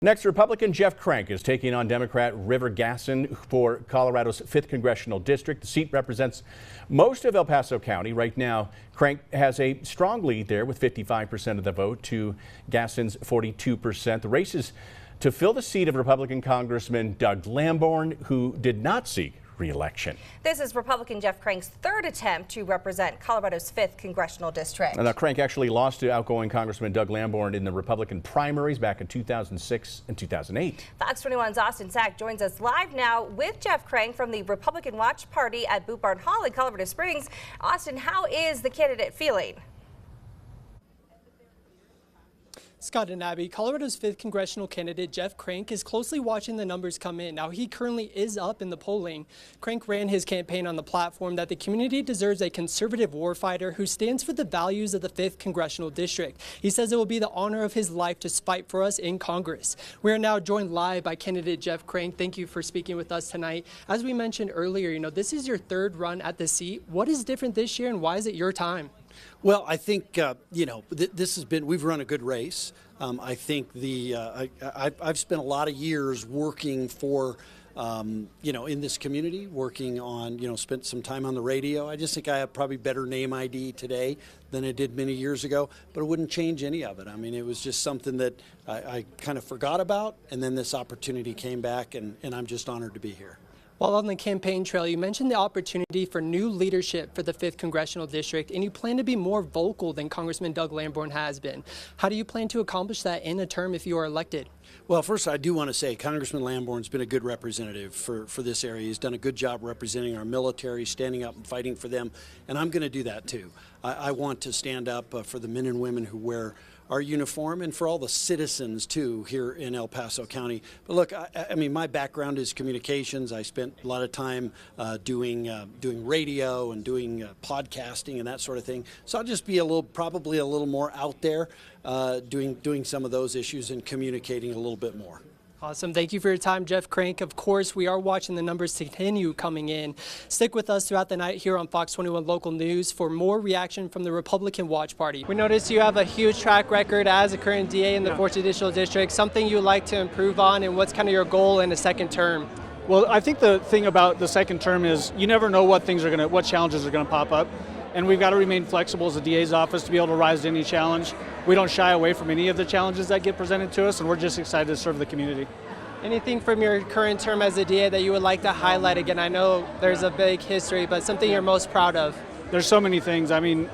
Next, Republican Jeff Crank is taking on Democrat River Gasson for Colorado's 5th Congressional District. The seat represents most of El Paso County. Right now, Crank has a strong lead there with 55% of the vote to Gasson's 42%. The race is to fill the seat of Republican Congressman Doug Lamborn, who did not seek re-election. This is Republican Jeff Crank's third attempt to represent Colorado's 5th Congressional District. Now, Crank actually lost to outgoing Congressman Doug Lamborn in the Republican primaries back in 2006 and 2008. Fox 21's Austin Sack joins us live now with Jeff Crank from the Republican Watch Party at Boot Barn Hall in Colorado Springs. Austin, how is the candidate feeling? Scott and Abby, Colorado's 5th congressional candidate Jeff Crank is closely watching the numbers come in. Now, he currently is up in the polling. Crank ran his campaign on the platform that the community deserves a conservative warfighter who stands for the values of the 5th congressional district. He says it will be the honor of his life to fight for us in Congress. We are now joined live by candidate Jeff Crank. Thank you for speaking with us tonight. As we mentioned earlier, this is your third run at the seat. What is different this year and why is it your time? Well, I think, this has been, we've run a good race. I think I've spent a lot of years working for, in this community, working on, spent some time on the radio. I just think I have probably better name ID today than I did many years ago, but it wouldn't change any of it. I mean, it was just something that I kind of forgot about, and then this opportunity came back, and I'm just honored to be here. While on the campaign trail, you mentioned the opportunity for new leadership for the 5th Congressional District, and you plan to be more vocal than Congressman Doug Lamborn has been. How do you plan to accomplish that in a term if you are elected? Well, first, I do want to say Congressman Lamborn's been a good representative for this area. He's done a good job representing our military, standing up and fighting for them, and I'm going to do that too. I want to stand up for the men and women who wear our uniform and for all the citizens too here in El Paso County. But look, I mean, my background is communications. I spent a lot of time doing radio and doing podcasting and that sort of thing. So I'll just be probably a little more out there doing some of those issues and communicating a little bit more. Awesome. Thank you for your time, Jeff Crank. Of course, we are watching the numbers continue coming in. Stick with us throughout the night here on Fox 21 Local News for more reaction from the Republican Watch Party. We noticed you have a huge track record as a current DA in the 4th Judicial District, something you like to improve on, and what's kind of your goal in a second term? Well, I think the thing about the second term is you never know what challenges are going to pop up. And we've got to remain flexible as the DA's office to be able to rise to any challenge. We don't shy away from any of the challenges that get presented to us, and we're just excited to serve the community. Anything from your current term as a DA that you would like to highlight again? I know there's a big history, but something you're most proud of? There's so many things. I mean,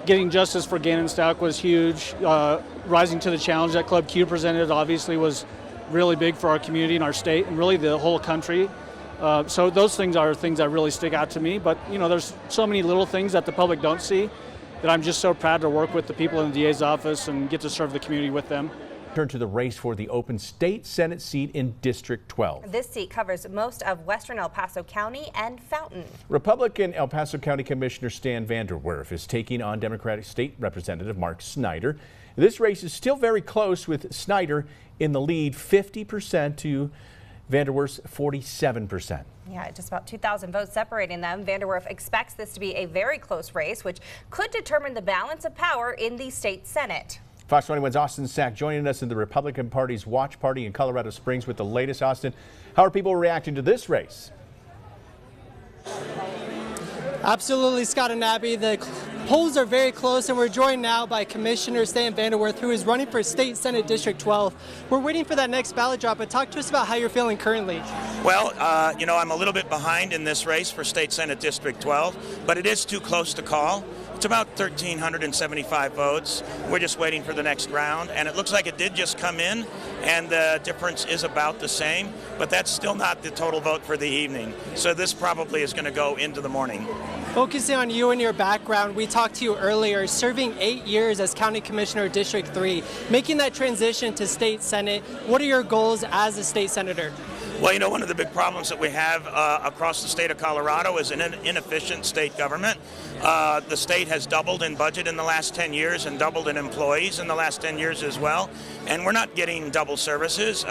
getting justice for Gannon Stout was huge. Rising to the challenge that Club Q presented obviously was really big for our community and our state and really the whole country. So those things are things that really stick out to me. But, there's so many little things that the public don't see that I'm just so proud to work with the people in the DA's office and get to serve the community with them. Turn to the race for the open state Senate seat in District 12. This seat covers most of western El Paso County and Fountain. Republican El Paso County Commissioner Stan Vanderwerf is taking on Democratic State Representative Mark Snyder. This race is still very close with Snyder in the lead, 50% to Vanderwerf's 47%. Yeah, just about 2,000 votes separating them. Vanderwerf expects this to be a very close race, which could determine the balance of power in the state Senate. Fox 21's Austin Sack joining us in the Republican Party's Watch Party in Colorado Springs with the latest. Austin, how are people reacting to this race? Absolutely, Scott and Abby. The polls are very close, and we're joined now by Commissioner Stan Vanderwerf, who is running for State Senate District 12. We're waiting for that next ballot drop, but talk to us about how you're feeling currently. Well, I'm a little bit behind in this race for State Senate District 12, but it is too close to call. It's about 1,375 votes. We're just waiting for the next round, and it looks like it did just come in, and the difference is about the same, but that's still not the total vote for the evening. So this probably is going to go into the morning. Focusing on you and your background, we talked to you earlier, serving 8 years as County Commissioner of District 3, making that transition to State Senate. What are your goals as a state senator? Well, one of the big problems that we have across the state of Colorado is an inefficient state government. The state has doubled in budget in the last 10 years and doubled in employees in the last 10 years as well. And we're not getting double services.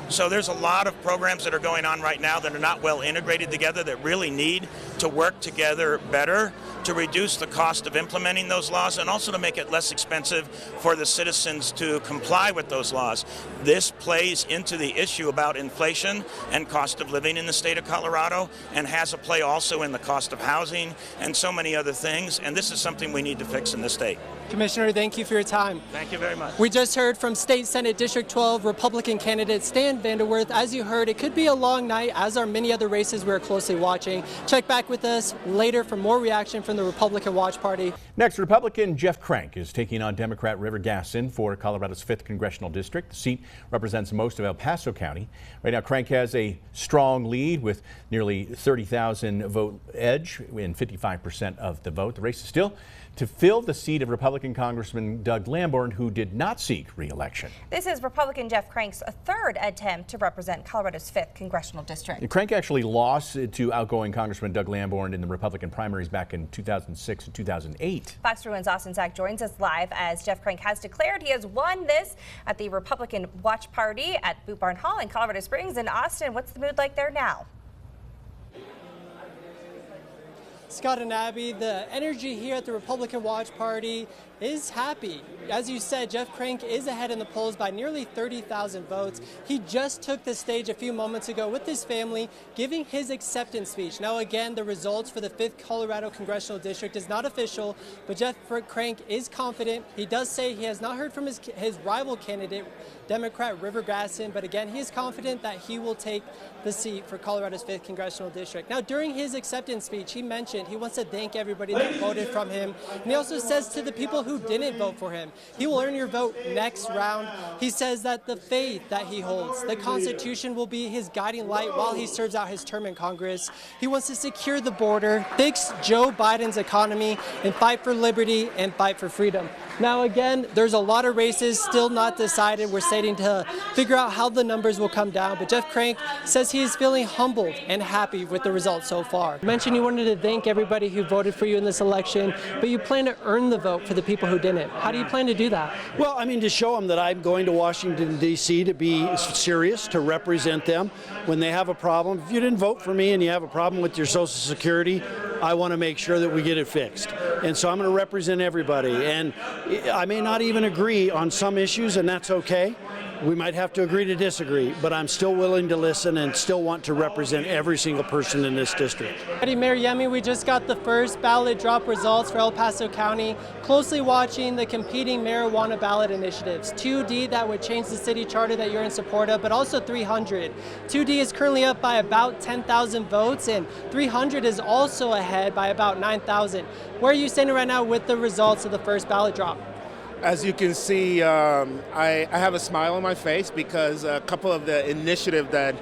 So there's a lot of programs that are going on right now that are not well integrated together that really need to work together better to reduce the cost of implementing those laws and also to make it less expensive for the citizens to comply with those laws. This plays into the issue about inflation and cost of living in the state of Colorado, and has a play also in the cost of housing and so many other things, and this is something we need to fix in the state. Commissioner, thank you for your time. Thank you very much. We just heard from State Senate District 12 Republican candidate Stan Vanderwerf. As you heard, it could be a long night, as are many other races we're closely watching. Check back with us later for more reaction from the Republican Watch Party. Next, Republican Jeff Crank is taking on Democrat River Gasson for Colorado's 5th Congressional District. The seat represents most of El Paso County. Right now, Crank has a strong lead with nearly 30,000 vote edge in 55% of the vote. The race is still to fill the seat of Republican Congressman Doug Lamborn, who did not seek re-election. This is Republican Jeff Crank's third attempt to represent Colorado's 5th Congressional District. Crank actually lost to outgoing Congressman Doug Lamborn in the Republican primaries back in 2006 and 2008. FOX21's Austin Zach joins us live as Jeff Crank has declared he has won this at the Republican Watch Party at Boot Barn Hall in Colorado Springs. And Austin, what's the mood like there now? Scott and Abby, the energy here at the Republican Watch Party is happy. As you said, Jeff Crank is ahead in the polls by nearly 30,000 votes. He just took the stage a few moments ago with his family, giving his acceptance speech. Now again, the results for the 5th Colorado Congressional District is not official, but Jeff Crank is confident. He does say he has not heard from his rival candidate, Democrat River Gasson, but again, he is confident that he will take the seat for Colorado's 5th Congressional District. Now, during his acceptance speech, he mentioned he wants to thank everybody that voted from him. And he also says to the people who didn't vote for him, he will earn your vote next round. He says that the faith that he holds, the Constitution, will be his guiding light while he serves out his term in Congress. He wants to secure the border, fix Joe Biden's economy, and fight for liberty and fight for freedom. Now again, there's a lot of races still not decided. We're starting to figure out how the numbers will come down, but Jeff Crank says he is feeling humbled and happy with the results so far. You mentioned you wanted to thank everybody who voted for you in this election, but you plan to earn the vote for the people who didn't. How do you plan to do that? Well, I mean, to show them that I'm going to Washington, D.C. to be serious, to represent them when they have a problem. If you didn't vote for me and you have a problem with your Social Security, I want to make sure that we get it fixed. And so I'm going to represent everybody. And I may not even agree on some issues, and that's okay. We might have to agree to disagree, but I'm still willing to listen and still want to represent every single person in this district. Mayor Yemi, we just got the first ballot drop results for El Paso County. Closely watching the competing marijuana ballot initiatives. 2D that would change the city charter that you're in support of, but also 300. 2D is currently up by about 10,000 votes, and 300 is also ahead by about 9,000. Where are you standing right now with the results of the first ballot drop? As you can see, I have a smile on my face because a couple of the initiatives that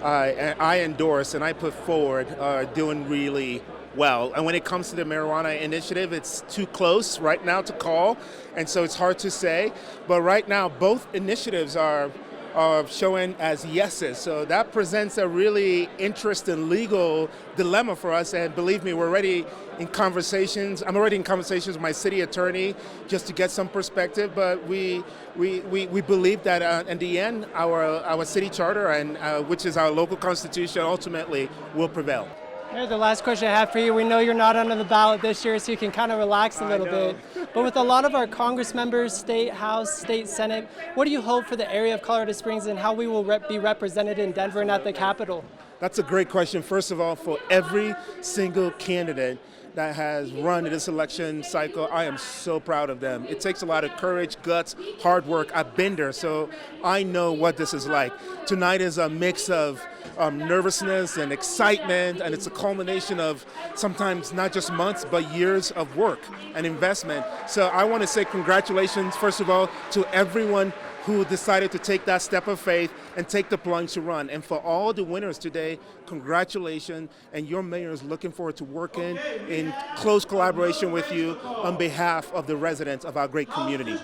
I endorse and I put forward are doing really well. And when it comes to the marijuana initiative, it's too close right now to call, and so it's hard to say. But right now, both initiatives are showing as yeses. So that presents a really interesting legal dilemma for us. And believe me, we're already in conversations. I'm already in conversations with my city attorney just to get some perspective. But we believe that in the end, our city charter, and which is our local constitution, ultimately will prevail. Mayor, the last question I have for you, we know you're not under the ballot this year, so you can kind of relax a little bit. But with a lot of our Congress members, State House, State Senate, what do you hope for the area of Colorado Springs and how we will be represented in Denver and at the Capitol? That's a great question. First of all, for every single candidate that has run in this election cycle, I am so proud of them. It takes a lot of courage, guts, hard work. I've been there, so I know what this is like. Tonight is a mix of nervousness and excitement, and it's a culmination of sometimes not just months, but years of work and investment. So I want to say congratulations, first of all, to everyone who decided to take that step of faith and take the plunge to run. And for all the winners today, congratulations, and your mayor is looking forward to working in close collaboration with you on behalf of the residents of our great community.